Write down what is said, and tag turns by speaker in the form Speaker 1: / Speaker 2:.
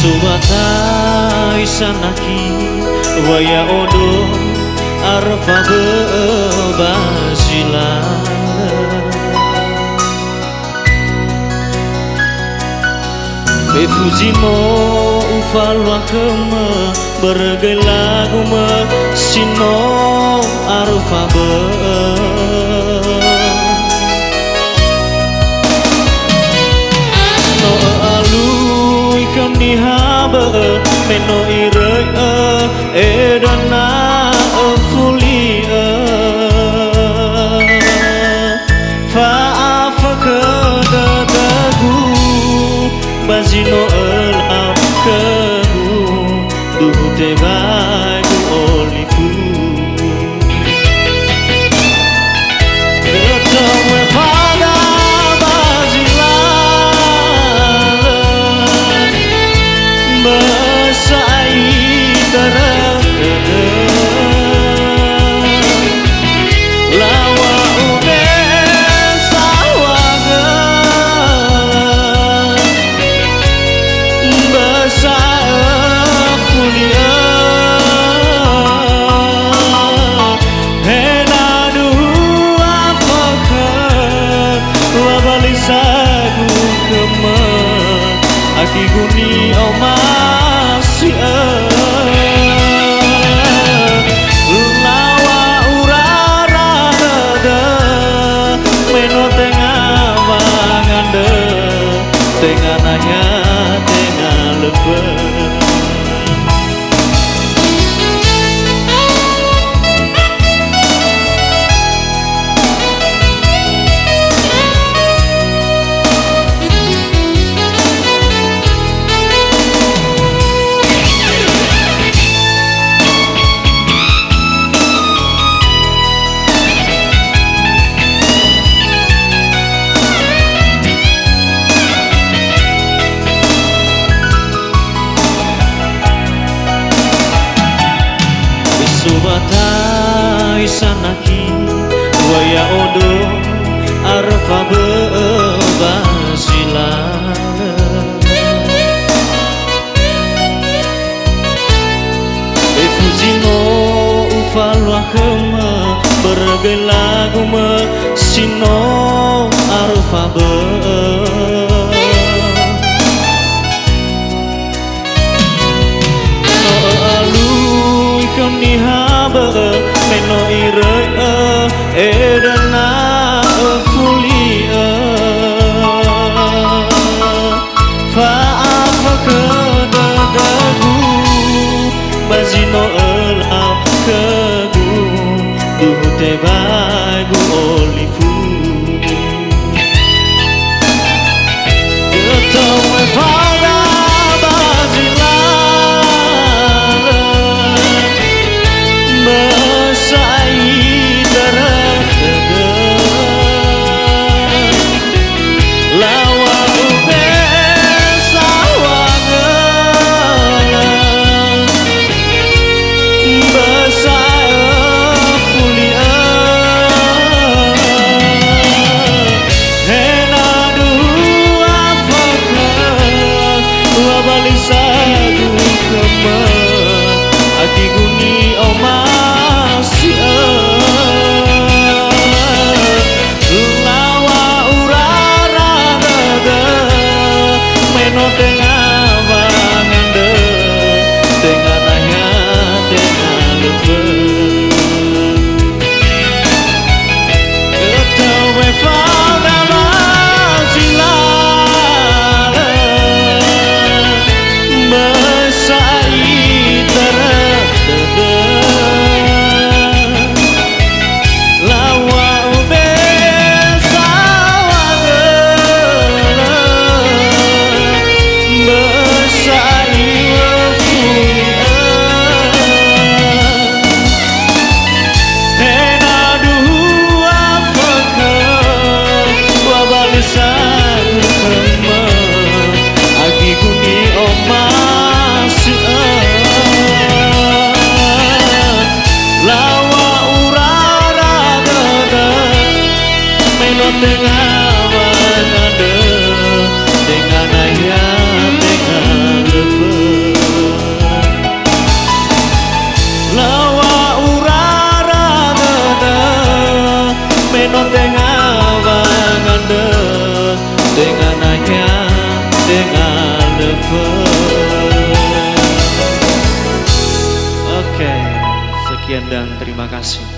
Speaker 1: Subatai sanaki waya odo arfa bebasila Befujimo ufalwa kema bergelagu me sino arfa be no alu ikam dihabe meno irek edana fuli faafaka dadagu bazino elap kegu duhu tebagu oliku ketemu pada bazila besai terang lawa ude sawaga Aki guni omasi lawa urara de meno tengah wangande tengah nanya tengah lebar Subatai sanaki waya odo arfa bebasila Befujino ufalwa kema bergelagu me sino arfa be nihabe meno irek edana fuli faafaka dadagu bazino elap kegu duhu tebagu olifu ketemu pada bazila Aki guni omasi lawa urara dada meno tengah wangande tengah nanya tengah lebar ketemu pada bazila besai terang Sekian dan terima kasih.